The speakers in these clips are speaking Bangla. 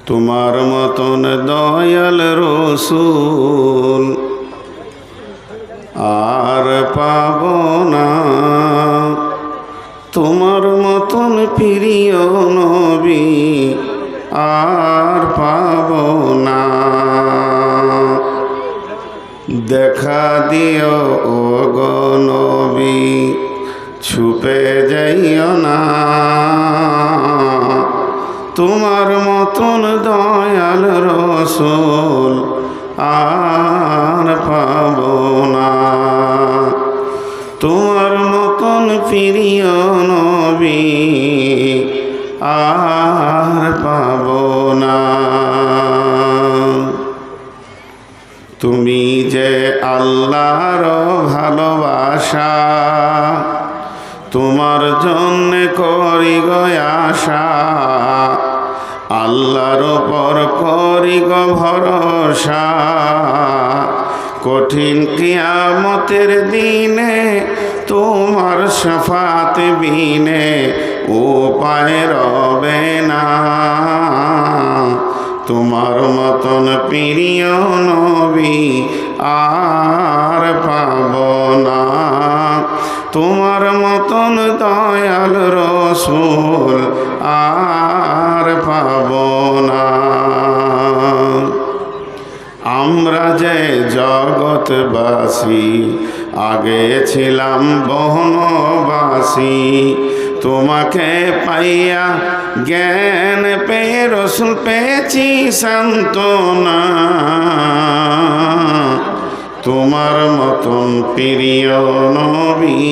তোমার মতন দয়াল রসুল আর পাব না, তোমার মতন প্রিয় নবী আর পাব না। দেখা দিও ও গো নবী, ছুপে যাইও না, তোমার মতন দয়াল রসুল আর পাব না, তোমার মতন প্রিয় নবী আর পাব না। তুমি যে আল্লাহর ভালোবাসা, তোমার জন্য করি গো আশা, আল্লাহর উপর করি গো ভরসা। কঠিন কিয়ামতের দিনে তোমার শাফাত বিনে উপায় রবে না, তোমার মতন প্রিয় নবী আর পাব না, তোমার মতন দয়াল রসুল আর পাব না। আমরা যে জগৎবাসী আগে ছিলাম বনবাসী, তোমাকে পাইয়া জ্ঞান পেয়ে রসুল পেয়েছি সান্ত্বনা, তোমার মতন প্রিয় নবী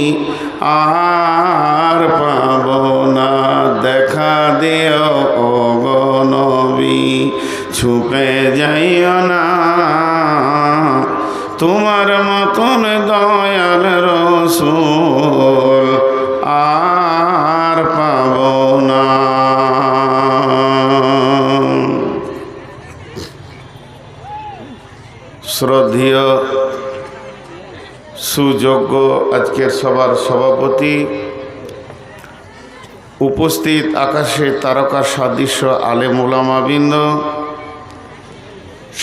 আর পাব না। দেখা দিও ও গো নবী, ছুপে যাইও না, তোমার মতন দয়াল রসুল আর পাব না। শ্রদ্ধেয় সুযোগ্য আজকের সবার সভাপতি, উপস্থিত আকাশে তারকা সদৃশ্য আলেম ওলামাবৃন্দ,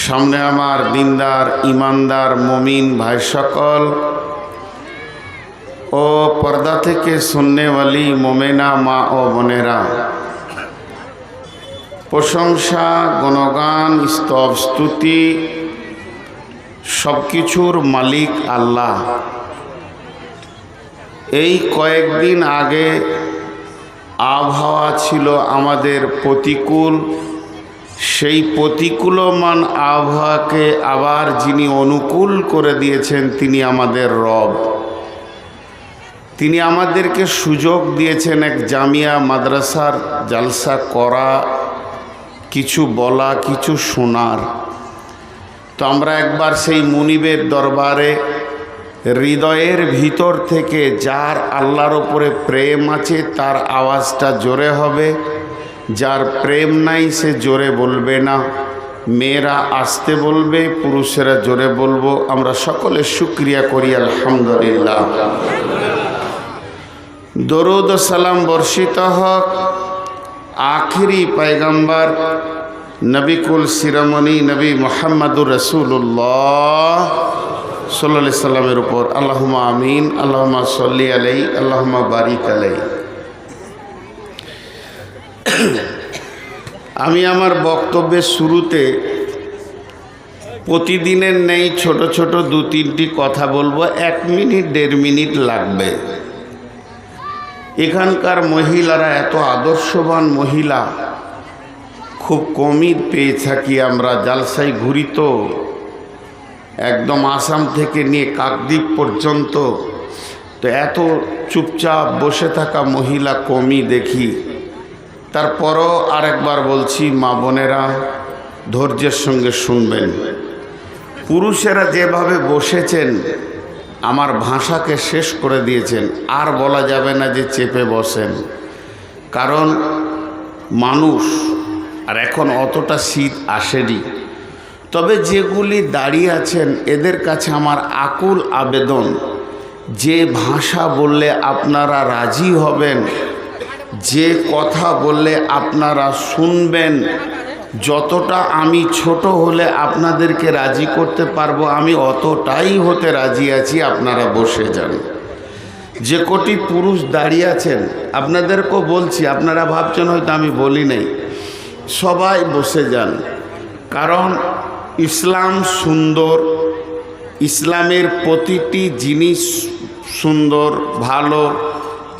সামনে আমার দিনদার ইমানদার মুমিন ভাই সকল ও পর্দা থেকে সুন্নেওয়ালি মোমেনা মা ও বোনেরা, প্রশংসা গুণগান স্তব স্তুতি সব কিছুর মালিক আল্লাহ। এই কয়েকদিন আগে আবহাওয়া ছিল আমাদের প্রতিকূল, সেই প্রতিকূলমান আবহাওয়াকে আবার যিনি অনুকূল করে দিয়েছেন তিনি আমাদের রব। তিনি আমাদেরকে সুযোগ দিয়েছেন এক জামিয়া মাদ্রাসার জালসা করা, কিছু বলা, কিছু শোনার। তো আমরা একবার সেই মুনিবের দরবারে হৃদয়ের ভিতর থেকে যার আল্লাহর ওপরে প্রেম আছে তার আওয়াজটা জোরে হবে, যার প্রেম নাই সে জোরে বলবে না, মেয়েরা আসতে বলবে, পুরুষেরা জোরে বলবো। আমরা সকলে শুকরিয়া করি আলহামদুলিল্লাহ। দরুদ ও সালাম বর্ষিত হোক আখিরি পয়গম্বর নবিকুল শিরোমণি নবী মুহাম্মদুর রাসূলুল্লাহ সাল্লাল্লাহু আলাইহি সাল্লামের উপর। আল্লাহুম্মা আমিন, আল্লাহুম্মা সাল্লি আলাইহি, আল্লাহুম্মা বারিক আলাইহি। আমি আমার বক্তব্যের শুরুতে প্রতিদিনের নেই ছোট ছোট 2-3টি কথা বলবো, 1 মিনিট 1.5 মিনিট লাগবে। এখানকার মহিলারা এত আদর্শবান মহিলা খুব কমই পেয়ে থাকি আমরা। জালসায় ঘুরি তো একদম আসাম থেকে নিয়ে কাকদ্বীপ পর্যন্ত, তো এত চুপচাপ বসে থাকা মহিলা কমই দেখি। তারপরও আরেকবার বলছি, মা বোনেরা ধৈর্যের সঙ্গে শুনবেন। পুরুষেরা যেভাবে বসেছেন আমার ভাষাকে শেষ করে দিয়েছেন, আর বলা যাবে না যে চেপে বসেন, কারণ মানুষ আর এখন অতটা শীত আসেনি। তবে যেগুলি দাঁড়িয়ে আছেন এদের কাছে আমার আকুল আবেদন, যে ভাষা বললে আপনারা রাজি হবেন, যে কথা বললে আপনারা শুনবেন, যতটা আমি ছোট হলে আপনাদেরকে রাজি করতে পারবো আমি অতটাই হতে রাজি আছি। আপনারা বসে যান। যে কোটি পুরুষ দাঁড়িয়ে আছেন আপনাদেরকেও বলছি, আপনারা ভাবছেন হয়তো আমি বলি নাই, সবাই বসে যান। কারণ ইসলাম সুন্দর, ইসলামের প্রতিটি জিনিস সুন্দর ভালো,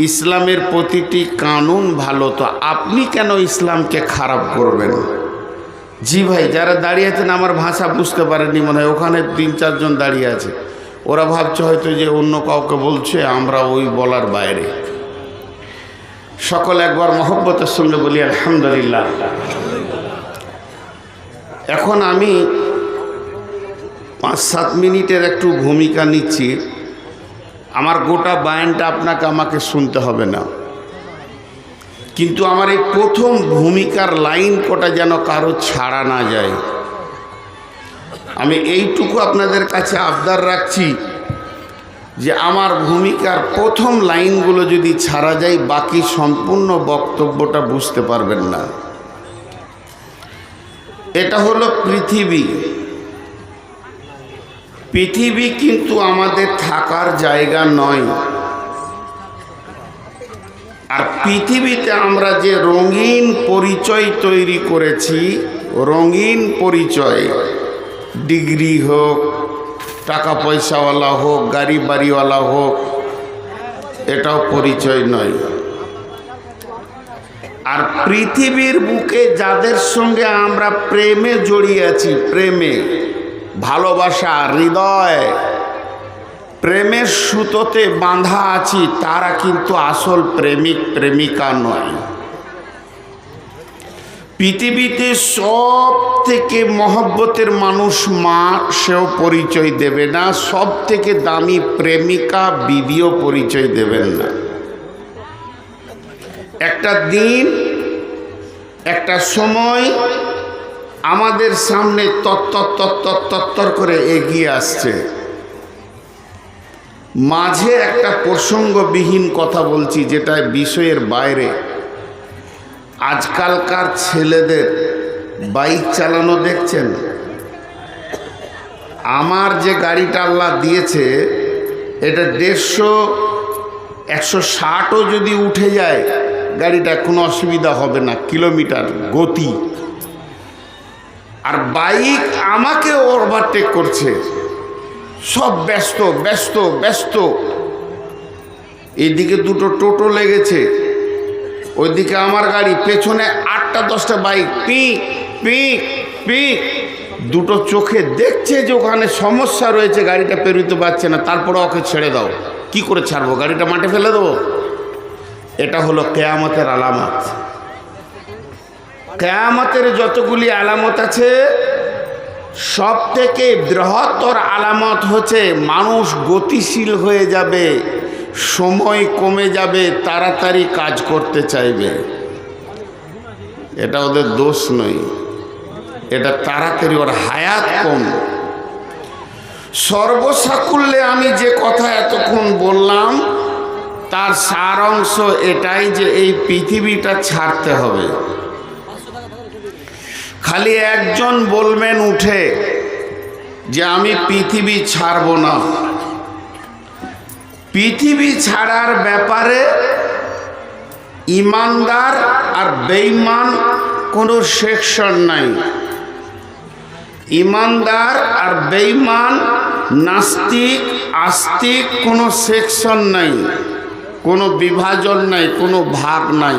ইসলামের প্রতিটি কানুন ভালো, তো আপনি কেন ইসলামকে খারাপ করবেন? জি ভাই, যারা দাঁড়িয়ে আছেন আমার ভাষা বুঝতে পারেননি মনে হয়, ওখানে 3-4 জন দাঁড়িয়ে আছে, ওরা ভাবছে হয়তো যে অন্য কাউকে বলছে, আমরা ওই বলার বাইরে। সকল একবার মহব্বতের সঙ্গে বলি আলহামদুলিল্লাহ। এখন আমি 5-7 মিনিটের একটু ভূমিকা নিচ্ছি। আমার গোটা বায়ানটা আমাকে শুনতে হবে না, কিন্তু আমার এই প্রথম ভূমিকার লাইন কটা যেন কারো ছাড়া না যায়। আমি এইটুকু আপনাদের কাছে আবদার রাখছি যে আমার ভূমিকার প্রথম লাইনগুলো যদি ছাড়া যায় বাকি সম্পূর্ণ বক্তব্যটা বুঝতে পারবেন না। এটা হলো পৃথিবী। পৃথিবী কিন্তু আমাদের থাকার জায়গা নয়। আর পৃথিবীতে আমরা যে রঙিন পরিচয় তৈরি করেছি, রঙিন পরিচয়, ডিগ্রি হোক, টাকা পয়সাওয়ালা হোক, গাড়ি বাড়িওয়ালা হোক, এটাও পরিচয় নয়। আর পৃথিবীর বুকে যাদের সঙ্গে আমরা প্রেমে জড়িয়ে আছি, প্রেমে, ভালোবাসা, হৃদয়, প্রেমের সুতোতে বাঁধা আছি, তারা কিন্তু আসল প্রেমিক প্রেমিকা নয়। পৃথিবীতে সব থেকে মহব্বতের মানুষ মা, সেও পরিচয় দেবে না। সব থেকে দামি প্রেমিকা বিবিও পরিচয় দেবেন না। একটা দিন, একটা সময় আমাদের সামনে তত্তর করে এগিয়ে আসছে। মাঝে একটা প্রসঙ্গবিহীন কথা বলছি, যেটা বিষয়ের বাইরে। আজকালকার ছেলেদের বাইক চালানো দেখছেন? আমার যে গাড়িটা আল্লাহ দিয়েছে এটা 150-160ও যদি উঠে যায় গাড়িটা কোনো অসুবিধা হবে না, কিলোমিটার গতি। আর বাইক আমাকে ওভারটেক করছে, সব ব্যস্ত ব্যস্ত ব্যস্ত। এইদিকে 2টো টোটো লেগেছে, ওইদিকে আমার গাড়ি, পেছনে 8টা-10টা বাইক, পিক পিক পিক। 2টো চোখে দেখছে যে ওখানে সমস্যা রয়েছে, গাড়িটা পেরোতে পারছে না, তারপরে ওকে ছেড়ে দাও। কি করে ছাড়বো? গাড়িটা মাঠে ফেলে দেবো? এটা হলো কিয়ামতের আলামত। কিয়ামতের যতগুলি আলামত আছে সব থেকে বৃহত্তর আলামত হচ্ছে মানুষ গতিশীল হয়ে যাবে, সময় কমে যাবে, তাড়াতাড়ি কাজ করতে চাইবে। এটা ওদের দোষ নয়, এটা তাড়াতাড়ি, ওর হায়াত কম। সর্বসাকুল্যে আমি যে কথা এতক্ষণ বললাম তার সার অংশ এটাই যে এই পৃথিবীটা ছাড়তে হবে। খালি একজন বলবেন উঠে যে আমি পৃথিবী ছাড়ব না। পৃথিবী ছাড়ার ব্যাপারে ইমানদার আর বেঈমান কোনো সেকশন নাই। ইমানদার আর বেঈমান, নাস্তিক আস্তিক কোনো সেকশন নাই, কোনো বিভাজন নাই, কোনো ভাগ নাই।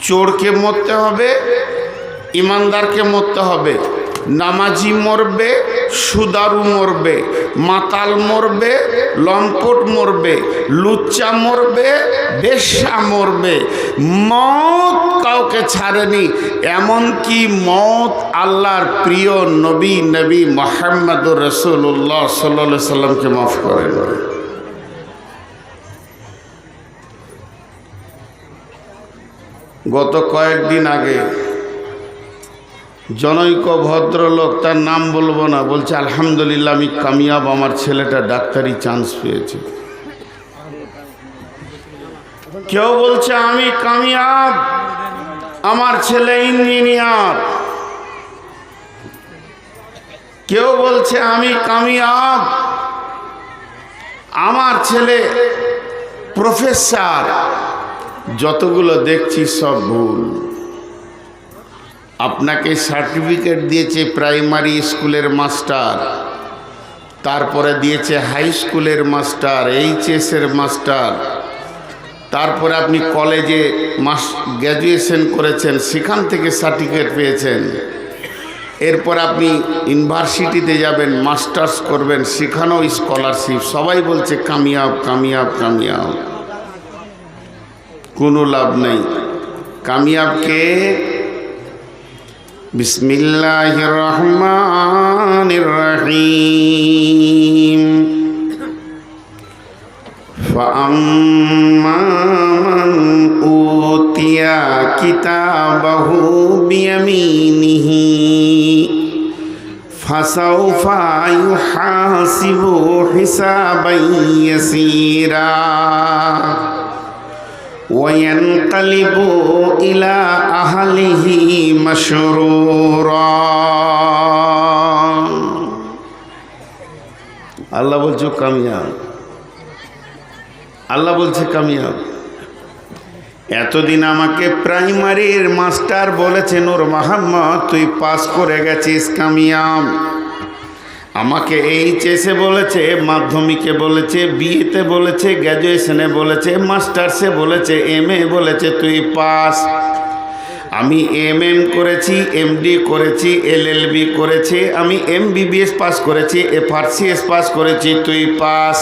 চোরকে মরতে হবে, ইমানদারকে মরতে হবে। নামাজি মরবে, সুদারু মরবে, মাতাল মরবে, লম্পট মরবে, লুচ্চা মরবে, বেশ্যা মরবে। মত কাউকে ছাড়েনি। এমনকি মত আল্লাহর প্রিয় নবী মুহাম্মদুর রাসূলুল্লাহ সাল্লাল্লাহু আলাইহি সাল্লামকে মাফ করেন। গত কয়েকদিন আগে জনৈক ভদ্রলোক, তার নাম বলবো না, বলছে আলহামদুলিল্লাহ আমি কামিয়াব, আমার ছেলেটা ডাক্তারি চান্স পেয়েছে। কেউ বলছে আমি কামিয়াব, আমার ছেলে ইঞ্জিনিয়ার। কেউ বলছে আমি কামিয়াব, আমার ছেলে প্রফেসর, যতগুলো দেখছি সব ভুল। আপনাকে সার্টিফিকেট দিয়েছে প্রাইমারি স্কুলের মাস্টার, তারপরে দিয়েছে হাই স্কুলের মাস্টার, এইচএসের মাস্টার, তারপরে আপনি কলেজে গ্র্যাজুয়েশন করেছেন, সেখান থেকে সার্টিফিকেট পেয়েছেন। এরপর আপনি ইউনিভার্সিটিতে যাবেন, মাস্টার্স করবেন, সেখানেও স্কলারশিপ। সবাই বলছে কামিয়াব কামিয়াব কামিয়াব, কোনো লাভ নেই। কামিয়াবকে বিসমিল্লাহির রহমানির রহিম ফাআম্মা মান উতিয়া কিতাবাহু বিয়ামিনিহি ফাসাউফা ইউহাসিবু হিসাবান ইয়াসীরা ওয়ায়ানকালিবু ইলা আহলিহি মাসরুরা। আল্লাহ বলছে কামিয়াব, আল্লাহ বলছে কামিয়াব। এতদিন আমাকে প্রাইমারির মাস্টার বলেছে নূর মোহাম্মদ তুই পাস করে গেছিস, কামিয়াব। আমাকে এইচএসে বলেছে, মাধ্যমিকে বলেছে, বিএতে বলেছে, গ্র্যাজুয়েশনে বলেছে, মাস্টার্সে বলেছে, এমএ বলেছে তুই পাস। আমি এমএম করেছি, এমডি করেছি, এলএলবি করেছি, আমি এমবিবিএস পাস করেছি, এফআরসিএস পাস করেছি, তুই পাস।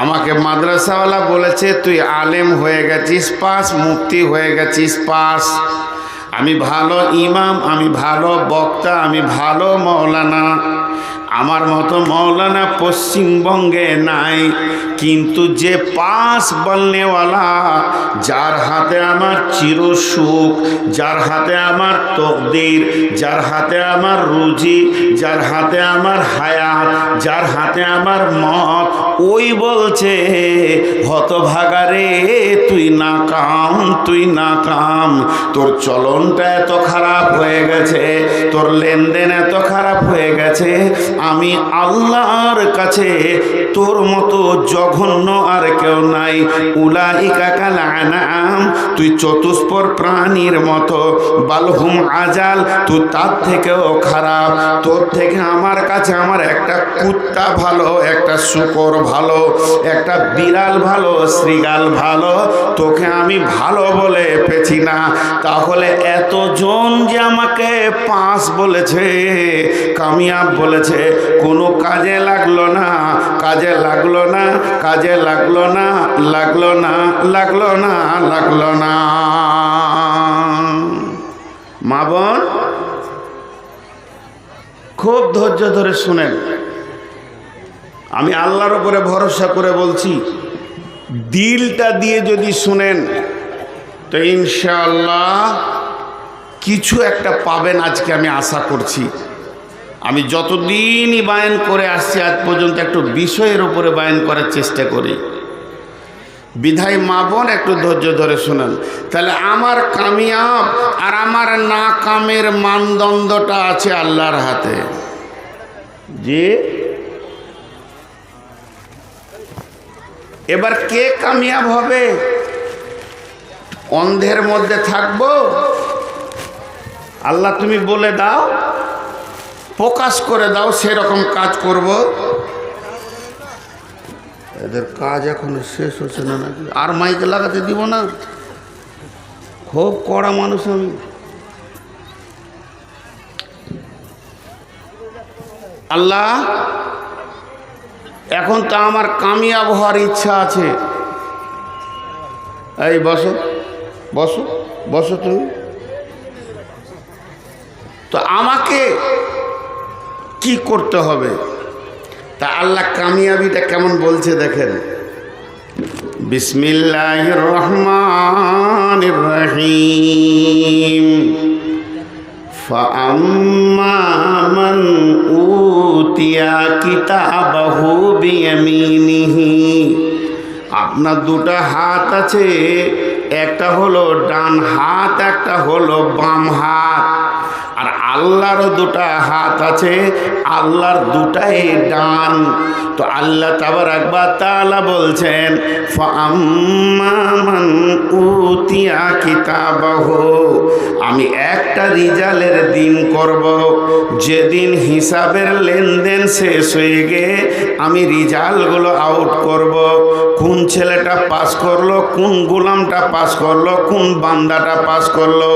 আমাকে মাদ্রাসাওয়ালা বলেছে তুই আলেম হয়ে গেছিস পাস, মুফতি হয়ে গেছিস পাস। আমি ভালো ইমাম, আমি ভালো বক্তা, আমি ভালো মৌলানা। আমার মতো মৌলানা পশ্চিমবঙ্গে নাই। কিন্তু যে পাস বলনেওয়ালা, যার হাতে আমার চিরসুখ, যার হাতে আমার তকদির, যার হাতে আমার রুজি, যার হাতে আমার হায়াত, যার হাতে আমার মত, ওই বলছে হতভাগারে তুই নাকাম, তুই নাকাম। তোর চলনটা এত খারাপ হয়ে গেছে, তোর লেনদেন এত খারাপ হয়ে গেছে, আমি আল্লাহর কাছে তোর মতো জঘন্য আর কেউ নাই। উলাইকা কাল আনাম, তুই চতুষ্পর প্রাণীর মতো। বালহুম আজাল, তুই তার থেকেও খারাপ। তোর থেকে আমার কাছে আমার একটা কুত্তা ভালো, একটা শূকর ভালো, একটা বিড়াল ভালো, শ্রীগাল ভালো। তোকে আমি ভালো বলে পেছি না। তাহলে এতজন যে আমাকে পাস বলেছে, কামিয়াব বলেছে, কোনো কাজে লাগলো না, কাজে লাগলো না, কাজে লাগলো না, লাগলো না, লাগলো না, লাগলো না। মা বোন খুব ধৈর্য ধরে শুনেন। আমি আল্লাহর উপরে ভরসা করে বলছি, দিলটা দিয়ে যদি শুনেন তো ইনশাআল্লাহ কিছু একটা পাবেন। আজকে আমি আশা করছি। আমি যতদিনই বায়ান করে আসছি আজ পর্যন্ত একটু বিষয়ের উপরে বায়ান করার চেষ্টা করি। বিধায় মা বোন একটু ধৈর্য ধরে শোনেন। তাহলে আমার কামিয়াব আর আমার নাকামের মানদণ্ডটা আছে আল্লাহর হাতে। যে এবার কে কামিয়াব হবে? অন্ধের মধ্যে থাকবো? আল্লাহ তুমি বলে দাও, প্রকাশ করে দাও, সেরকম কাজ করব। এদের কাজ এখনো শেষ হচ্ছে না নাকি? আর মাইকে লাগাতে দিব না? খুব কড়া মানুষ আমি। আল্লাহ এখন তো আমার কামিয়াব হওয়ার ইচ্ছা আছে। এই বসো বসো বসো তুমি। তো আমাকে কি করতে হবে? তা আল্লাহ কামিয়াবিটা কেমন বলছে দেখেন। বিসমিল্লাহির রহমানির রহিম ফাআম্মা মান উতিয়া কিতাবাহু বিয়ামিনিহি। আপনার দুটো হাত আছে, একটা হলো ডান হাত, একটা হলো বাম হাত। আর আল্লাহরও দুটা হাত আছে, আল্লাহর দুটাই ডান। তো আল্লাহ তাবারাক ওয়া তাআলা বলছেন ফাআম্মা মান উতিয়া কিতাবাহু, আমি একটা রিজালের দিন করব, যেদিন হিসাবের লেনদেন শেষ হয়ে গে আমি রিজাল্টগুলো আউট করব। কোন ছেলেটা পাস করলো, কোন গোলামটা পাস করলো, কোন বান্দাটা পাস করলো,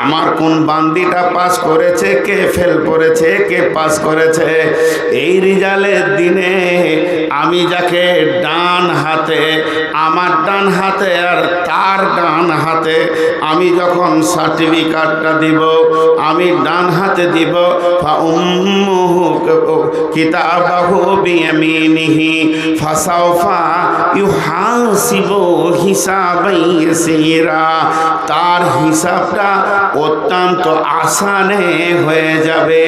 আমার কোন বান্দিটা পাস করেছে, কে ফেল করেছে, কে পাস করেছে। এই রিজালের দিনে আমি যাকে ডান হাতে, আমার ডান হাতে আর তার ডান হাতে আমি যখন সার্টিফিকেটটা দিব, আমি ডান হাতে দিব ফাউম্মুহু কিতাবাহু বিয়ামিনিহি ফাসাউফা ইউহাসিবু হিসাবান ইয়াসীরা, তার হিসাবটা অত্যন্ত আসানে হয়ে যাবে।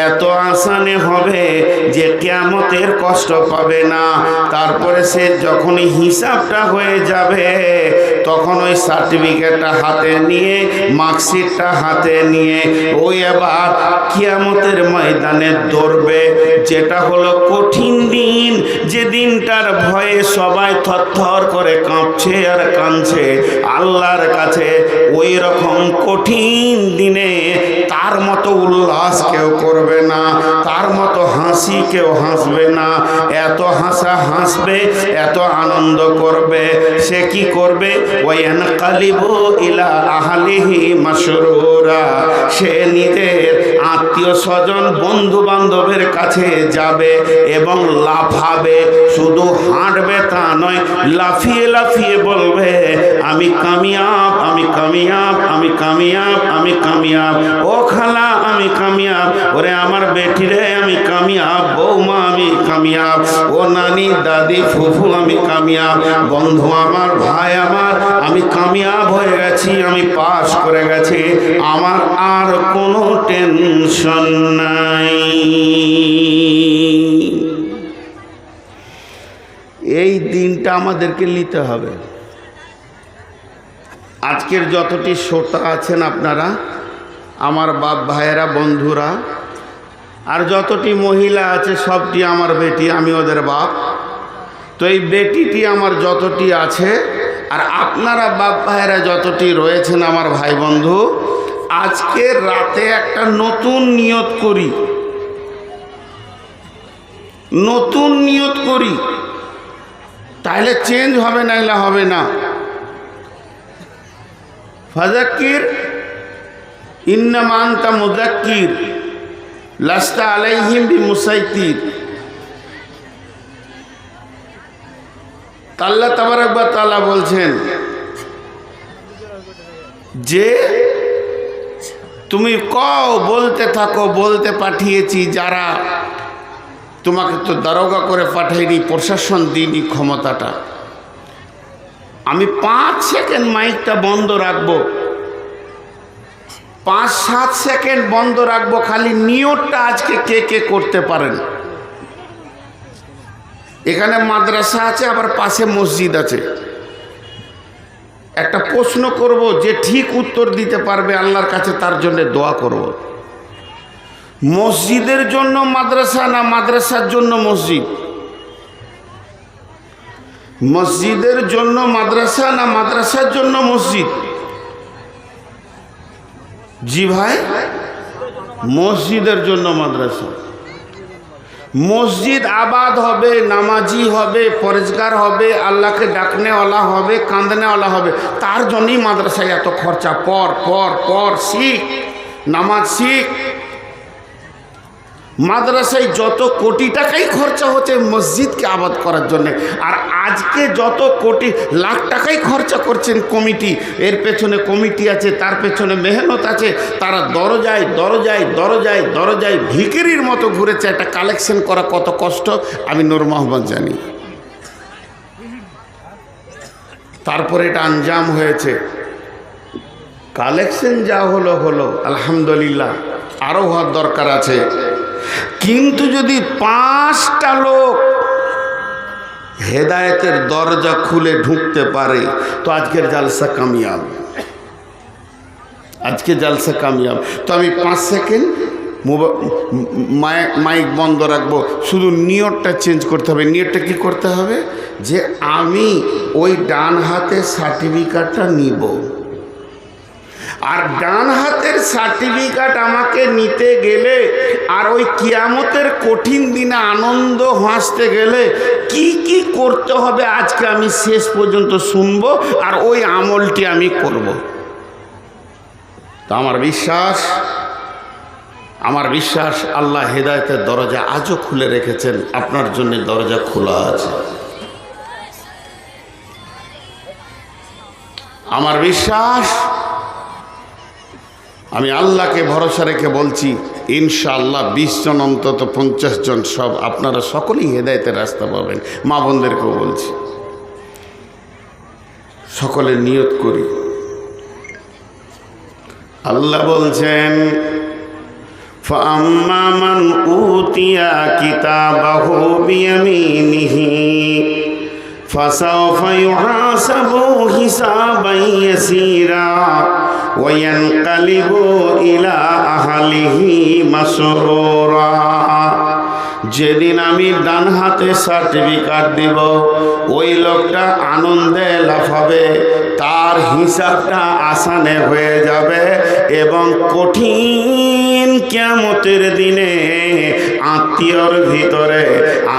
এত আসানে হবে যে কিয়ামতের কষ্ট পাবে না। তারপরে সে যখনই হিসাবটা হয়ে যাবে তখন ওই সার্টিফিকেটটা হাতে নিয়ে, মার্কশিটটা হাতে নিয়ে ওই এবার কিয়ামতের ময়দানে দৌড়বে, যেটা হলো কঠিন দিন, যে দিনটার ভয়ে সবাই থরথর করে কাঁপছে আর কাঁদছে আল্লাহর কাছে। ওই রকম কঠিন দিনে তার মতো উল্লাস কেউ করবে না, তার মতো হাসি কেউ হাসবে না। এত হাসা হাসবে, এত আনন্দ করবে। সে কি করবে? ওয়ায়ানকালিবু ইলা আহলিহি মাসরুরা, সে নিজের আত্মীয় স্বজন বন্ধু বান্ধবের কাছে যাবে এবং লাফাবে। শুধু হাঁটবে তা নয়, লাফিয়ে লাফিয়ে বলবে আমি কামিয়াব, আমি কামিয়াব, আমি কামিয়াব, আমি কামিয়াব। ও খালা আমি কামিয়াব, ওরে আমার বেটি রে আমি কামিয়াব, বৌমা আমি কামিয়াব, ও নানি দাদি ফুফু আমি কামিয়াব, বন্ধু আমার ভাই আমার আমি কামিয়াব হয়ে গেছি, আমি পাস করে গেছি, আমার আর কোনো টেনশন নাই। এই দিনটা আমাদেরকে নিতে হবে। আজকের যতটি শ্রোতা আছেন আপনারা, আমার বাপ ভাইয়েরা, বন্ধুরা, আর যতটি মহিলা আছে সবটি আমার বেটি, আমি ওদের বাপ। তো এই বেটিটি আমার যতটি আছে আর আপনারা বাপ ভাইয়েরা যতটি রয়েছেন আমার ভাই বন্ধু, আজকের রাতে একটা নতুন নিয়ত করি, নতুন নিয়ত করি, তাহলে চেঞ্জ হবে, নাইলে হবে না। ফাযাক্কির ইন্নামা আনতা মুযাক্কির লাস্তা আলাইহিম বিমুসাইতির। আল্লাহ তাবারাক ওয়া তাআলা বলছেন যে তুমি কও, বলতে থাকো, বলতে পাঠিয়েছি যারা, তোমাকে তো দারোগা করে পাঠাইনি, প্রশাসন দিইনি ক্ষমতাটা। আমি 5 সেকেন্ড মাইকটা বন্ধ রাখবো, 5-7 সেকেন্ড বন্ধ রাখবো, খালি নিয়তটা আজকে কে কে করতে পারেন। এখানে মাদ্রাসা আছে, আবার পাশে মসজিদ আছে। একটা প্রশ্ন করব, যে ঠিক উত্তর দিতে পারবে আল্লাহর কাছে তার জন্য দোয়া করব। মসজিদের জন্য মাদ্রাসা না মাদ্রাসার জন্য মসজিদ? মসজিদের জন্য মাদ্রাসা না মাদ্রাসার জন্য মসজিদ? জি ভাই, মসজিদের জন্য মাদ্রাসা। মসজিদ আবাদ হবে, নামাজি হবে, পরেজগার হবে, আল্লাহকে ডাকনেওয়ালা হবে, কাঁদনেওয়ালা হবে, তার জন্যই মাদ্রাসায় এত খরচা। পর পর পর শিখ, নামাজ শিখ। মাদ্রাসায় যত কোটি টাকাই খরচা হচ্ছে মসজিদকে আবাদ করার জন্য, আর আজকে যত কোটি লাখ টাকাই খরচা করছেন কমিটি, এর পেছনে কমিটি আছে, তার পেছনে মেহনত আছে, তারা দরজায় দরজায় দরজায় দরজায় ভিখিরির মতো ঘুরেছে। একটা কালেকশন করা কত কষ্ট আমি নূর মোহাম্মদ জানি। তারপরে এটা আঞ্জাম হয়েছে। কালেকশন যা হলো হলো, আলহামদুলিল্লাহ, আরও হওয়ার দরকার আছে। কিন্তু যদি 5টা লোক হেদায়েতের দরজা খুলে ঢুকতে পারে তো আজকের জালসা কামিয়াব। আজকে জালসা কামিয়াব। তো আমি 5 সেকেন্ড মাইক বন্ধ রাখবো, শুধু নিয়তটা চেঞ্জ করতে হবে। নিয়তটা কি করতে হবে? যে আমি ওই ডান হাতের সার্টিফিকেটটা নিব, আর ডান হাতের সার্টিফিকেট আমাকে নিতে গেলে আর ওই কিয়ামতের কঠিন দিনে আনন্দ হাসতে গেলে কি কি করতে হবে আজকে আমি শেষ পর্যন্ত শুনবো, আর ওই আমলটি আমি করব। তো আমার বিশ্বাস আল্লাহ হেদায়েতের দরজা আজও খুলে রেখেছেন, আপনার জন্য দরজা খোলা আছে। আমার বিশ্বাস, আমি আল্লাহকে ভরসা রেখে বলছি, ইনশাআল্লাহ 20 জন অন্তত 50 জন সব আপনারা সকলেই হেদায়েতের রাস্তা পাবেন। মা বোনদেরকেও বলছি, সকলে নিয়ত করি। আল্লাহ বলছেন, فَأَمَّا مَنْ أُوتِيَ كِتَابَهُ بِيَمِينِهِ فَسَوْفَ يُحَاسَبُ حِسَابًا يَسِيرًا وَيَنْقَلِبُ إِلَى أَهْلِهِ مَسْرُورًا। যেদিন আমি ডান হাতে সার্টিফিকেট দিব, ওই লোকটা আনন্দে লাফাবে, তার হিসাবটা আসানে হয়ে যাবে এবং কঠিন কিয়ামতের দিনে আত্মীয়র ভিতরে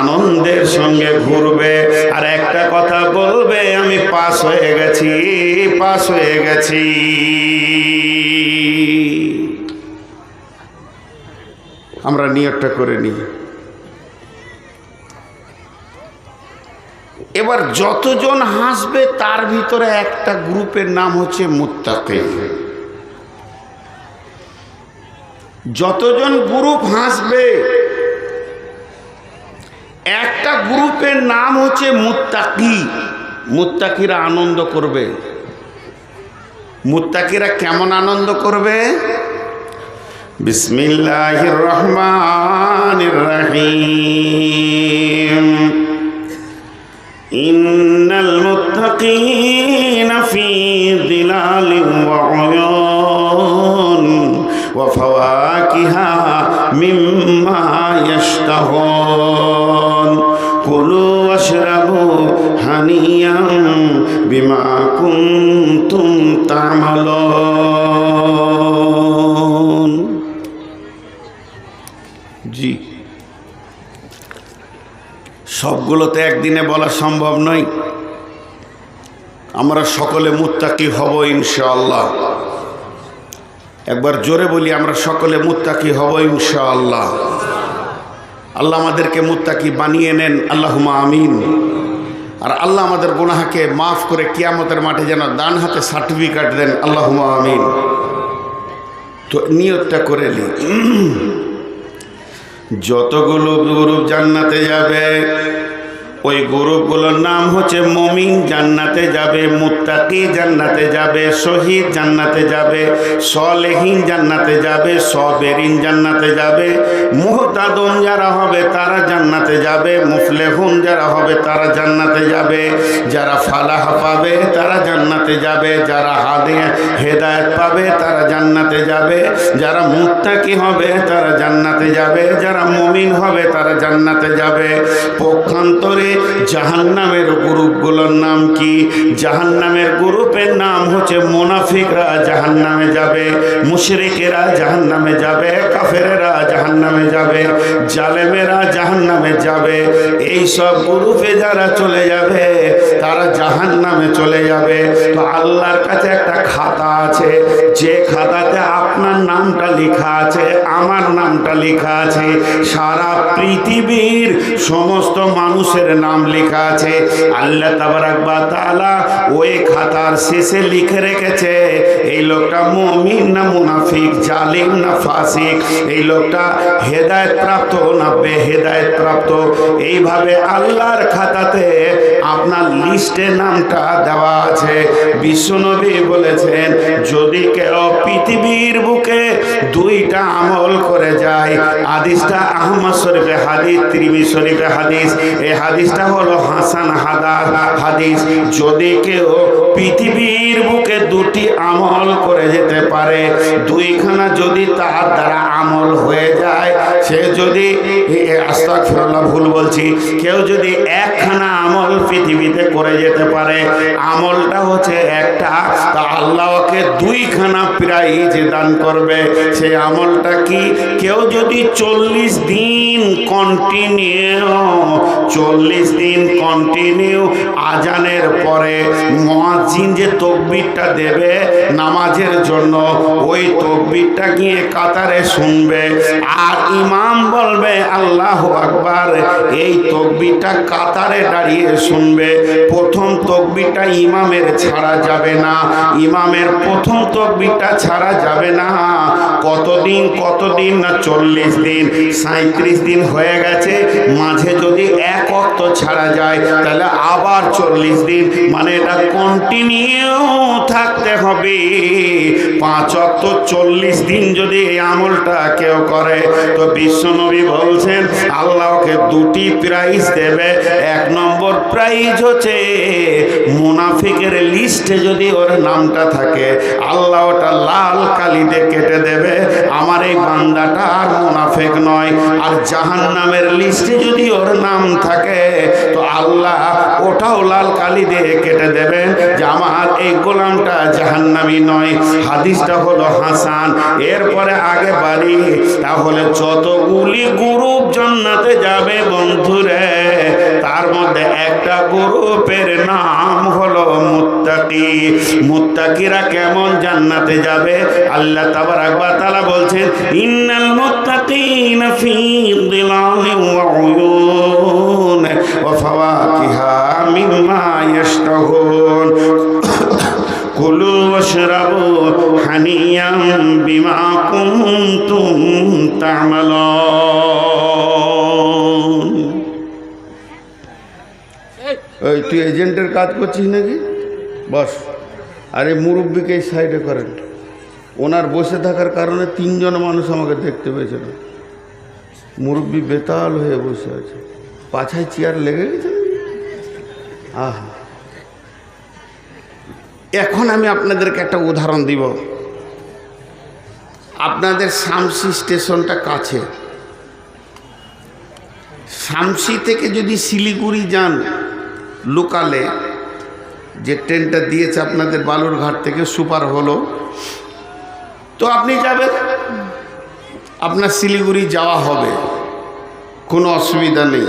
আনন্দের সঙ্গে ঘুরবে আর একটা কথা বলবে, আমি পাস হয়ে গেছি, পাস হয়ে গেছি। আমরা নিয়তটা করে নিই। এবার যতজন হাসবে তার ভিতরে একটা গ্রুপের নাম হচ্ছে মুত্তাকি। যতজন গ্রুপ হাসবে একটা গ্রুপের নাম হচ্ছে মুত্তাকি। মুত্তাকিরা আনন্দ করবে। মুত্তাকিরা কেমন আনন্দ করবে? বিসমিল্লাহির রহমানির রহিম। ইন্নাল মুত্তাকিনা ফি যিলালিন ওয়া উয়ুন ওয়া ফাওয়াকিহা মিম্মা ইয়াশতাহুন কুলু ওয়াশরাবু হানিয়ান বিমা কুনতুম তা'মালুন। জি, সবগুলো তো একদিনে বলা সম্ভব নয়। আমরা সকলে মুত্তাকি হব ইনশাআল্লাহ। একবার জোরে বলি, আমরা সকলে মুত্তাকি হব ইনশাআল্লাহ। আল্লাহ আমাদেরকে মুত্তাকি বানিয়ে নেন, আল্লাহুম্মা আমিন। আর আল্লাহ আমাদের গুনাহকে মাফ করে কিয়ামতের মাঠে যেন ডান হাতে সার্টিফিকেট দেন, আল্লাহুম্মা আমিন। তো নিয়তটা করে নিই। যতগুলো গ্রুপ জান্নাতে যাবে ওই গ্রুপগুলোর নাম হচ্ছে মুমিন জান্নাতে যাবে, মুত্তাকি জান্নাতে যাবে, শহীদ জান্নাতে যাবে, সলেহীন জান্নাতে যাবে, সবেরিন জান্নাতে যাবে, মুহতাদুন যারা হবে তারা জান্নাতে যাবে, মুফলেহুন যারা হবে তারা জান্নাতে যাবে, যারা ফালাহ পাবে তারা জান্নাতে যাবে, যারা হেদায়েত পাবে তারা জান্নাতে যাবে, যারা মুত্তাকি হবে তারা জান্নাতে যাবে, যারা মুমিন হবে তারা জান্নাতে যাবে। পক্ষান্তরে জাহান্নামের গ্রুপগুলোর নাম কি? জাহান্নামের গ্রুপের নাম হচ্ছে মুনাফিকরা জাহান্নামে যাবে, মুশরিকেরা জাহান্নামে যাবে, কাফেরেরা জাহান্নামে যাবে, জালেমেরা জাহান্নামে যাবে। এই সব গ্রুপে যারা চলে যাবে তারা জাহান্নামে চলে যাবে। তো আল্লাহর কাছে একটা খাতা আছে, যে খাতাতে আপনার নামটা লেখা আছে, আমার নামটা লেখা আছে, সারা পৃথিবীর সমস্ত মানুষের নাম লেখা আছে। আল্লাহ তাবারাক ওয়া তাআলা ওই খাতার শেষে লিখে রেখেছে এই লোকটা মুমিন না মুনাফিক, জালিম না ফাসিক, এই লোকটা হেদায়েত প্রাপ্ত না বেহেদায়েত প্রাপ্ত। এইভাবে আল্লাহর খাতাতে আপনার লিস্টে নামটা দেওয়া আছে। বিশ্বনবী বলেছেন, যদি কেউ পৃথিবীর বুকে 2টা আমল করে যায়, হাদিসটা আহমদ শরীফে হাদিস, তিরমিজি শরীফে হাদিস, এই হাদিসটা হলো হাসান হাদিস। যদি কেউ পৃথিবীর বুকে দুটি আমল করে যেতে পারে, দুইখানা যদি তার দ্বারা আমল হয়ে যায়, সে যদি আস্তাগফিরুল্লাহ ভুল বলছি, কেউ যদি একখানা আমল পৃথিবীতে করে যেতে পারে, আমলটা হচ্ছে একটা, তা আল্লাহ ওকে দুইখানা প্রাইজ দান করবে। সেই আমলটা কি? কেউ যদি 40 দিন কন্টিনিউ আজানের পরে মুয়াজ্জিন যে তাকবীরটা দেবে নামাজের জন্য, ওই তাকবীরটা গিয়ে কাতারে শুনবে, আর ইমাম বলবে আল্লাহু আকবার, এই তাকবীরটা কাতারে দাঁড়িয়ে শুনবে। প্রথম তাকবীরটা ইমামের ছাড়া যাবে না, ইমামের প্রথম তাকবীরটা ছাড়া যাবে না। কতদিন না 40 দিন, 37 দিন হয়ে গেছে, মাঝে যদি এক ওয়াক্ত ছাড়া যায় তাহলে আবার 40 দিন, মানে এটা কন্টিনিউ থাকতে হবে 5 ওয়াক্ত 40 দিন যদি এই আমলটা কেউ করে, তো বিশ্বনবী বলছেন আল্লাহকে দুটি প্রাইজ দেবে। 1 নম্বর প্রাইজ হচ্ছে মুনাফিকের লিস্টে যদি ওর নামটা থাকে, আল্লাহ ওটা লাল কালি দিয়ে কেটে দেবে, আমার এই বান্দাটা আর মুনাফিক নয়। আর জাহান্নামের লিস্টে যদি ওর নাম থাকে, তো আল্লাহ ওটাও লাল কালি দিয়ে কেটে দেবেন যে আমার এই গোলামটা জাহান্নামী নয়। হাদিসটা হলো হাসান। এরপরে আগে বাড়ি, তাহলে যতগুলি গ্রুপ জান্নাতে যাবে বন্ধুরে, তার মধ্যে একটা গ্রুপের নাম হলো মুত্তাকি। মুত্তাকিরা কেমন জান্নাতে যাবে? আল্লাহ তাবারাক ওয়া তাআলা বলছেন, ইন্নাল মুত্তাকিনা ফি যিলালিন ওয়া উয়ুন ওয়া ফাওয়াকিহা মিম্মা ইয়াশতাহুন কুলু ওয়াশরাবু হানিয়াম বিমা কুনতুম তা'মালুন। এই তুই এজেন্টের কাজ করছিস নাকি? বস। আরে মুরব্বীকে এই সাইডে করেন। ওনার বসে থাকার কারণে 3 জন মানুষ আমাকে দেখতে পেয়েছে না। মুরব্বী বেতাল হয়ে বসে আছে, পাছায় চেয়ার লেগে গেছে। আহা, এখন আমি আপনাদেরকে একটা উদাহরণ দিব। আপনাদের শামসি স্টেশনটা কাছে, শামসি থেকে যদি শিলিগুড়ি যান লোকালে, যে ট্রেনটা দিয়েছে আপনাদের বালুরঘাট থেকে সুপার হলো, তো আপনি যাবেন, আপনার শিলিগুড়ি যাওয়া হবে, কোনো অসুবিধা নেই।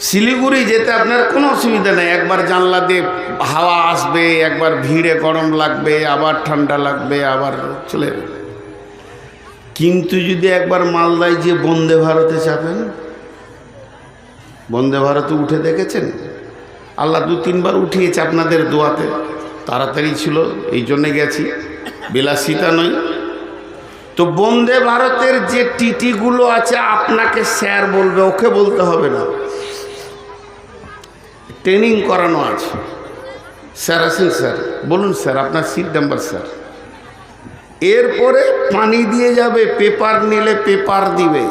শিলিগুড়ি যেতে আপনার কোনো অসুবিধা নেই। একবার জানলা দিয়ে হাওয়া আসবে, একবার ভিড়ে গরম লাগবে, আবার ঠান্ডা লাগবে, আবার চলে যাবে। কিন্তু যদি একবার মালদায় যে বন্দে ভারতে চাপেন, বন্দে ভারতে উঠে দেখেছেন? আল্লাহ 2-3 বার উঠিয়েছে আপনাদের দোয়াতে, তাড়াতাড়ি ছিল এই জন্যে গেছি, বিলাসিতা নয়। তো বন্দে ভারতের যে টিটিগুলো আছে আপনাকে স্যার বলবে, ওকে বলতে হবে না, ট্রেনিং করানো আছে। স্যার আছেন, স্যার বলুন, স্যার আপনার সিট নাম্বার স্যার। এরপরে পানি দিয়ে যাবে, পেপার নিলে পেপার দিবে,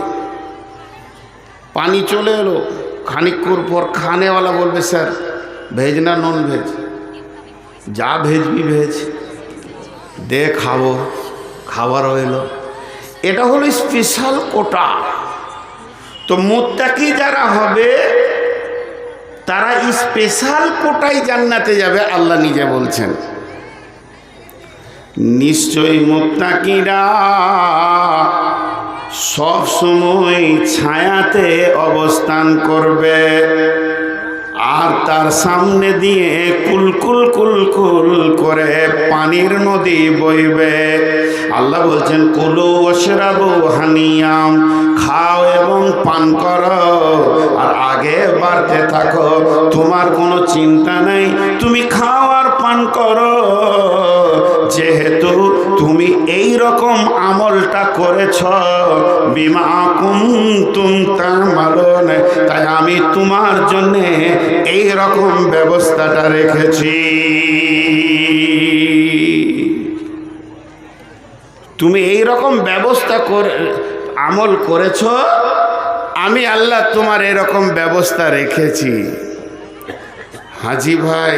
পানি চলে এলো, খানিকক্ষণ পর খানেওয়ালা বলবে স্যার ভেজ না নন ভেজ? যা ভেজবি ভেজ দে, খাবো, খাবার এলো। এটা হলো স্পেশাল কোটা। তো মুত্তাকি যারা হবে তারা স্পেশাল কোটাই জান্নাতে যাবে। আল্লাহ নিজে বলছেন, নিশ্চয়ই মুত্তাকিরা সব সময় ছায়াতে অবস্থান করবে, আর তার সামনে দিয়ে কুলকুল কুলকুল করে পানির নদী বইবে। আল্লাহ বলছেন, কুলু ওয়াশরাবু হানিয়াম, খাও এবং পান করো, আর আগে বাড়তে থাকো, তোমার কোনো চিন্তা নেই, তুমি খাও আর পান করো। যেহেতু তুমি এই রকম আমলটা করেছ, বিমা কুনতুম তা'মালুন, তাই আমি তোমার জন্য এই রকম ব্যবস্থাটা রেখেছি। তুমি এই রকম ব্যবস্থা করে আমল করেছ, আমি আল্লাহ তোমার এরকম ব্যবস্থা রেখেছি। হাজি ভাই,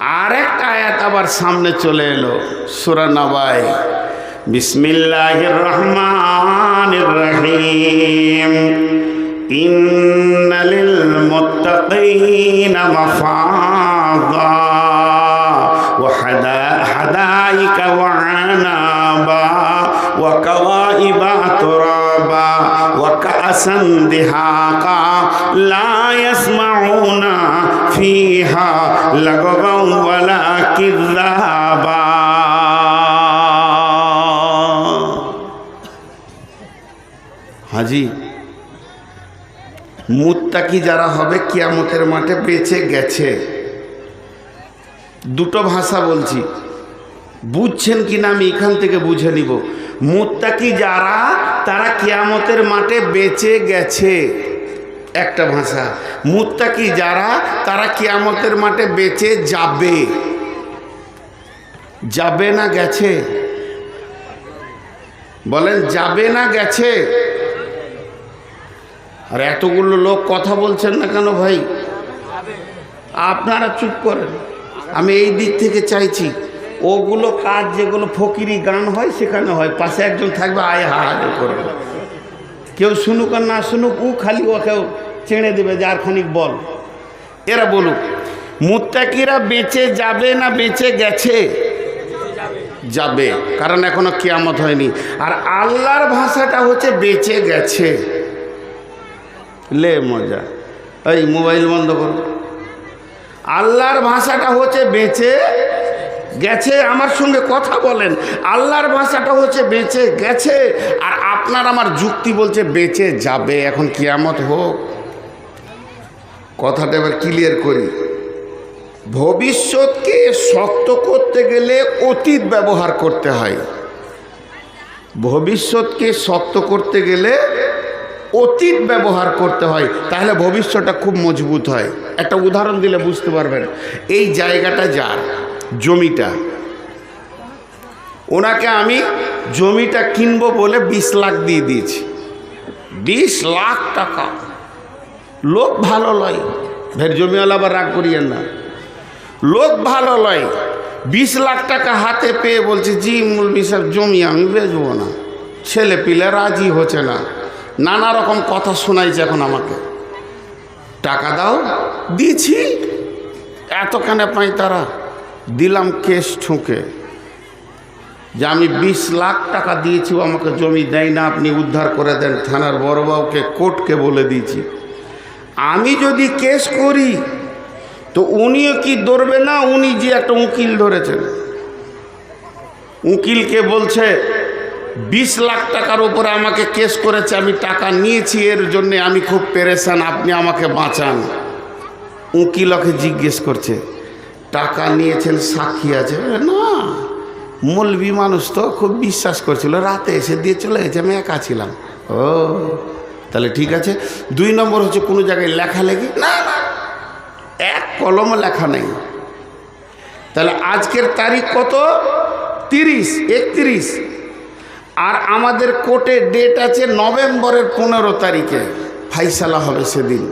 আর একটা আয়াত আবার সামনে চলে এলো সূরা নাবায়, বিসমিল্লাহির রহমানির রহিম, ইন্না লিল মুত্তাকিনা মাফাযা ওয়া হাদাইকা ওয়া আনাবা ওয়া কাওয়াইবা তুরাবা ওয়া কাসান দিহাকা লা ইয়াসমাউনা ফিহা লাগওয়ান ওয়ালা কিযাবা। হাজি, মুত্তাকি যারা হবে কিয়ামতের মাঠে বেঁচে গেছে। দুটো ভাষা বলছি, বুঝছেন কিনা আমি এখান থেকে বুঝে নিব। মুত্তাকি যারা, তারা কিয়ামতের মাঠে বেঁচে গেছে একটা ভাষা। মুত্তাকি যারা, তারা কিয়ামতের মাঠে বেঁচে যাবে। যাবে না গেছে? বলেন যাবে না গেছে? আর এতগুলো লোক কথা বলছেন না কেন ভাই? আপনারা চুপ করেন। আমি এই দিক থেকে চাইছি, ওগুলো কাজ যেগুলো ফকিরি গান হয় সেখানে হয়, পাশে একজন থাকবে আয় হা হা করবে। কেউ শুনুক আর না শুনুক, ও খালি ওকেও ছেড়ে দেবে যে আর খানিক বল। এরা বলুক, মুত্তাকিরা বেঁচে যাবে না বেঁচে গেছে? যাবে, কারণ এখনো কিয়ামত হয়নি। আর আল্লাহর ভাষাটা হচ্ছে বেঁচে গেছে। লে মজা, এই মোবাইল বন্ধ করো। আল্লাহর ভাষাটা হচ্ছে বেঁচে গেছে। আমার সঙ্গে কথা বলেন, আল্লাহর ভাষাটা হচ্ছে বেঁচে গেছে, আর আপনার আমার যুক্তি বলছে বেঁচে যাবে। এখন কিয়ামত হোক। কথাটা এবার ক্লিয়ার করি। ভবিষ্যৎকে শক্ত করতে গেলে অতীত ব্যবহার করতে হয়। ভবিষ্যৎকে শক্ত করতে গেলে অতীত ব্যবহার করতে হয়, তাহলে ভবিষ্যৎটা খুব মজবুত হয়। একটা উদাহরণ দিলে বুঝতে পারবেন। এই জায়গাটা যার, জমিটা, ওনাকে আমি জমিটা কিনবো বলে 20 লাখ দিয়ে দিয়েছি। 20 লাখ টাকা। লোক ভালো লয়, ভের জমিওয়ালা আবার রাগ করিয়েন না। লোক ভালো লয়, 20 লাখ টাকা হাতে পেয়ে বলছে, জি মৌলভী সাহেব জমি আমি বেচবো না। ছেলে পিলে রাজি হচ্ছে না, নানা রকম কথা শোনাইছে। এখন আমাকে টাকা দাও, দিছি। এতখানে পাই তারা, দিলাম কেস ঠুকে যে আমি 20 লাখ টাকা দিয়েছি, আমাকে জমি দেয় না, আপনি উদ্ধার করে দেন। থানার বড়বাবুকে, কোর্টকে বলে দিয়েছি। আমি যদি কেস করি তো উনিও কি ধরবে না? উনি যে একটা উকিল ধরেছেন, উকিলকে বলছে 20 লাখ টাকার উপরে আমাকে কেস করেছে, আমি টাকা নিয়েছি, এর জন্যে আমি খুব পেরেশান, আপনি আমাকে বাঁচান। উকিলকে জিজ্ঞেস করছে, টাকা নিয়েছেন, সাক্ষী আছে? না, মৌলবি মানুষ তো খুব বিশ্বাস করছিল, রাতে এসে দিয়ে চলে গেছে, আমি একা ছিলাম। ও তাহলে ঠিক আছে। 2 নম্বর হচ্ছে কোনো জায়গায় লেখালেখি? না না, এক কলমও লেখা নেই। তাহলে আজকের তারিখ কত? 30, 31। আর আমাদের কোর্টে ডেট আছে নভেম্বরের 15 তারিখে, ফাইসালা হবে সেদিন।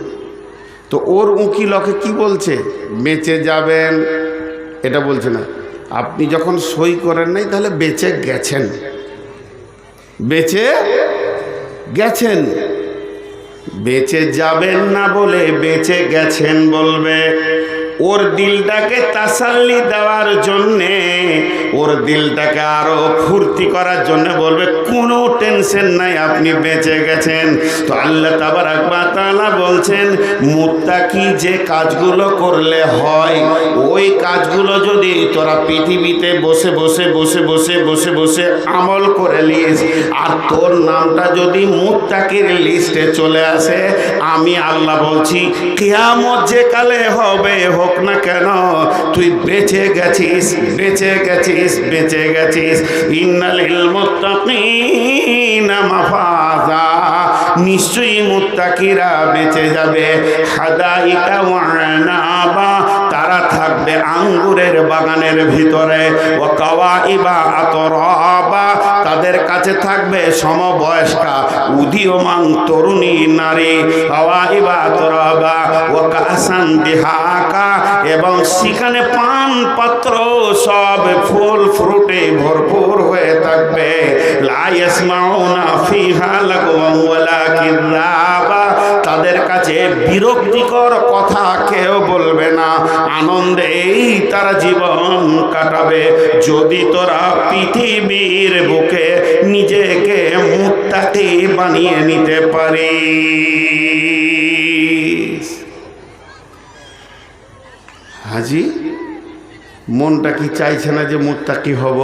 তো ওর উকিলকে কি বলছে? বেঁচে যাবেন, এটা বলছে না। আপনি যখন সই করেন নাই, তাহলে বেঁচে গেছেন। বেঁচে গেছেন, বেঁচে যাবেন না বলে বেঁচে গেছেন বলবে। ওর দিলটাকে তাসাল্লি দেওয়ার জন্যে, ওর দিলটাকে আরো ফুর্তি করার জন্য বলবে কোনো টেনশন নাই, আপনি বেঁচে গেছেন। তো আল্লাহ তাবারাক ওয়া তাআলা বলছেন, মুত্তাকি যে কাজগুলো করলে হয়, ওই কাজগুলো যদি তোরা পৃথিবীতে বসে বসে বসে বসে বসে বসে আমল করে নিস, আর তোর নামটা যদি মুত্তাকির লিস্টে চলে আসে, আমি আল্লাহ বলছি কিয়ামত যে কালে হবে হোক না কেন, তুই বেঁচে গেছিস, বেঁচে গেছিস, বেঁচে গেছিস। ইন্নালিল মুত্তাকিনা মাফাজা, নিশ্চয়ই মুত্তাকিরা বেঁচে যাবে। হাদাইকা ওয়া আনাবা, তারা থাকবে আঙ্গুরের বাগানের ভিতরে। ওয়া কাওয়াইবা আতরাবা, তাদের কাছে থাকবে সমবয়স্কা উদীয়মান তরুণী নারী এবং সেখানে পান পাত্র সব ফুল ফ্রুটে ভরপুর হয়ে থাকবে। লা ইয়াসমাউনা ফিহা লাগওয়ান ওয়ালা কিযাবা, তাদের কাছে বিরক্তিকর কথা কেউ বলবে না, আনন্দেই তারা জীবন কাটাবে। যদি তোরা পৃথিবীর বুকে নিজেকে মুত্তাকি বানিয়ে নিতে পারিস। হাজি, মনটা কি চাইছে না যে মুত্তাকি হব?